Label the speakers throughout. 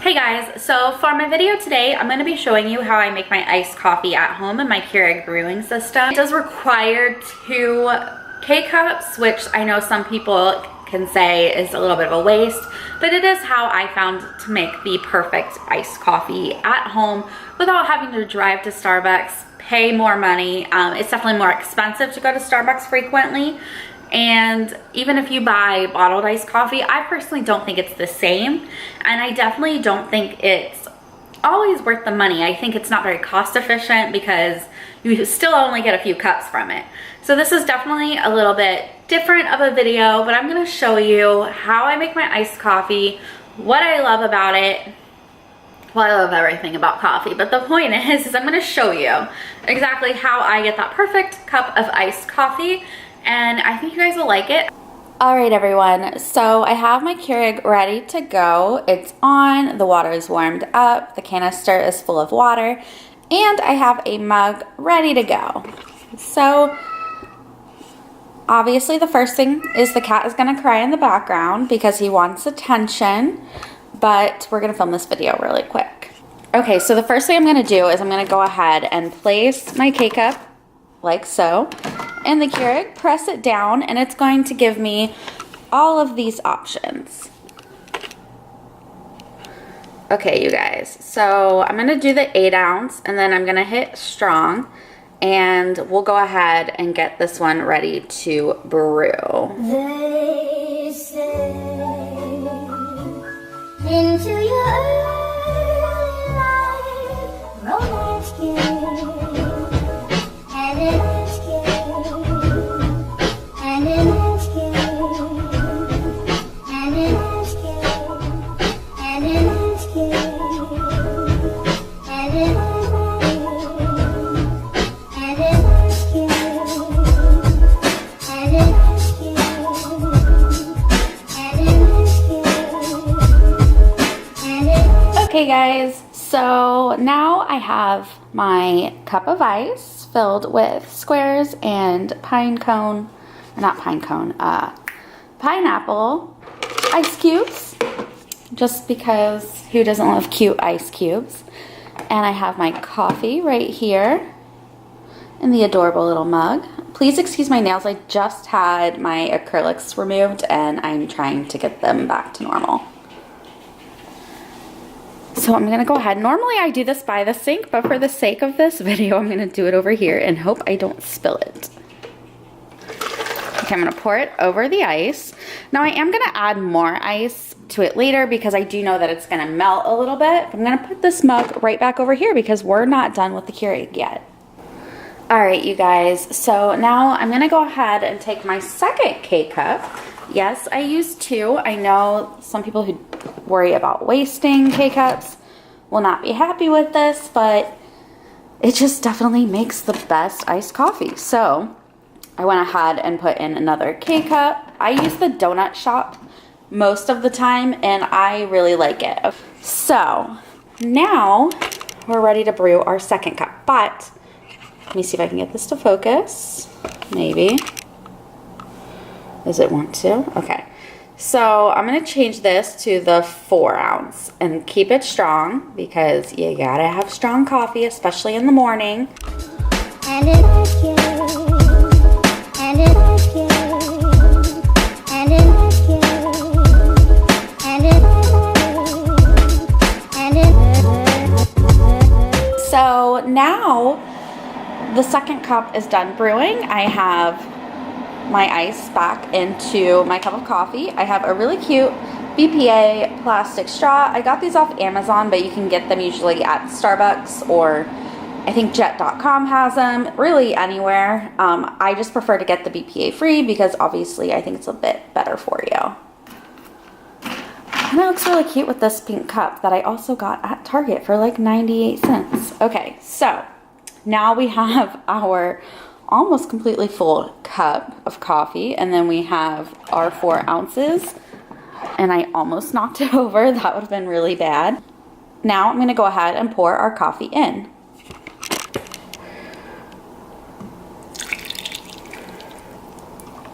Speaker 1: Hey guys, so for my video today, I'm going to be showing you how I make my iced coffee at home in my Keurig brewing system. It does require 2 K-cups, which I know some people can say is a little bit of a waste, but it is how I found to make the perfect iced coffee at home without having to drive to Starbucks, pay more money. It's definitely more expensive to go to Starbucks frequently. And even if you buy bottled iced coffee, I personally don't think it's the same. And I definitely don't think it's always worth the money. I think it's not very cost efficient because you still only get a few cups from it. So this is definitely a little bit different of a video, but I'm gonna show you how I make my iced coffee, what I love about it. Well, I love everything about coffee, but the point is I'm gonna show you exactly how I get that perfect cup of iced coffee. And I think you guys will like it. All right, everyone, so I have my Keurig ready to go. It's on, the water is warmed up, the canister is full of water, and I have a mug ready to go. So obviously the first thing is the cat is gonna cry in the background because he wants attention, but we're gonna film this video really quick. Okay, so the first thing I'm gonna do is I'm gonna go ahead and place my K-cup like so in the Keurig, press it down, and it's going to give me all of these options. Okay, you guys, so I'm gonna do the 8 ounce and then I'm gonna hit strong and we'll go ahead and get this one ready to brew.
Speaker 2: They say into your early life, romance came, and it is came, and it is came, and it is came, and it is came, and it is
Speaker 1: Okay guys, so now I have my cup of ice filled with squares and pineapple ice cubes, just because who doesn't love cute ice cubes? And I have my coffee right here in the adorable little mug. Please excuse my nails, I just had my acrylics removed and I'm trying to get them back to normal. So I'm gonna go ahead. Normally I do this by the sink, but for the sake of this video, I'm gonna do it over here and hope I don't spill it. Okay, I'm gonna pour it over the ice. Now I am gonna add more ice to it later because I do know that it's gonna melt a little bit. I'm gonna put this mug right back over here because we're not done with the Keurig yet. All right, you guys, so now I'm gonna go ahead and take my second K-cup. Yes, I use 2. I know some people who worry about wasting K-cups will not be happy with this, but it just definitely makes the best iced coffee. So I went ahead and put in another K-cup. I use the donut shop most of the time and I really like it. So now we're ready to brew our second cup, but let me see if I can get this to focus. Maybe. Does it want to? Okay. So I'm going to change this to the 4 ounce and keep it strong because you gotta have strong coffee, especially in the morning.
Speaker 2: And it is cute, and it is cute, and it is cute, and it is.
Speaker 1: So now the second cup is done brewing. I have my ice back into my cup of coffee. I have a really cute BPA plastic straw. I got these off Amazon, but you can get them usually at Starbucks or I think jet.com has them, really anywhere. I just prefer to get the BPA free because obviously I think it's a bit better for you. And it looks really cute with this pink cup that I also got at Target for like 98 cents. Okay, so now we have our almost completely full cup of coffee, and then we have our 4 ounces, and I almost knocked it over. That would have been really bad. Now I'm going to go ahead and pour our coffee in.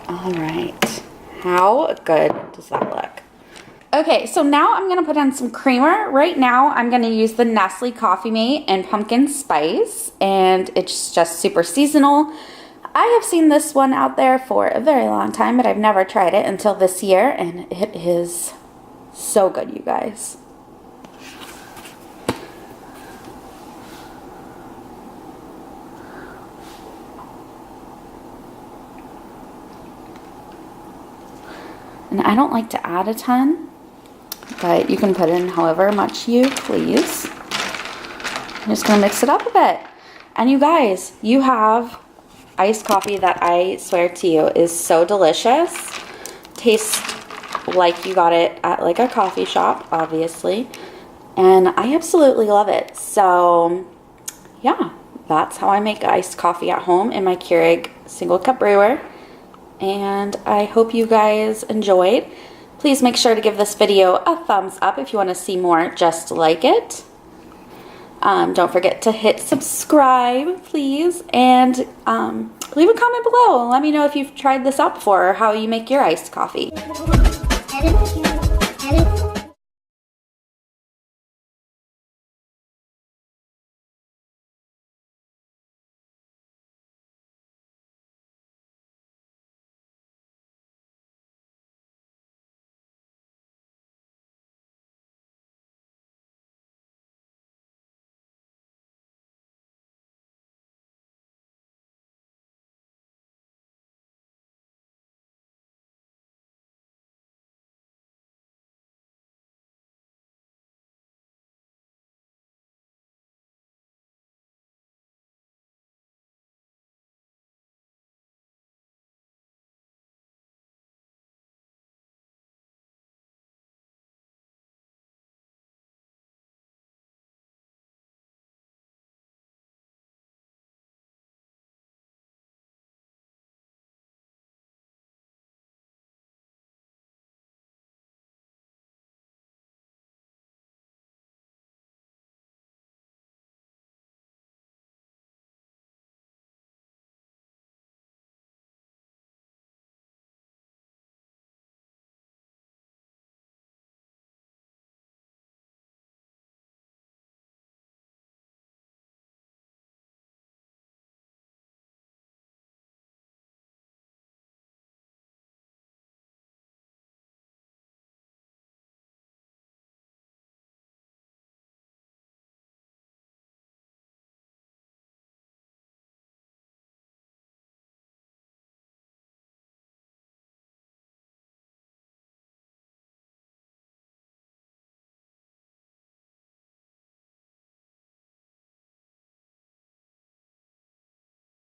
Speaker 1: All right, how good does that look? Okay, so now I'm gonna put in some creamer. Right now, I'm gonna use the Nestle Coffee Mate and Pumpkin Spice, and it's just super seasonal. I have seen this one out there for a very long time, but I've never tried it until this year, and it is so good, you guys. And I don't like to add a ton, but you can put in however much you please. I'm just gonna mix it up a bit. And you guys, you have iced coffee that I swear to you is so delicious. Tastes like you got it at like a coffee shop, obviously. And I absolutely love it. So yeah, that's how I make iced coffee at home in my Keurig single cup brewer. And I hope you guys enjoyed. Please make sure to give this video a thumbs up if you want to see more just like it. Don't forget to hit subscribe, please, and leave a comment below. Let me know if you've tried this out before or how you make your iced coffee.
Speaker 2: And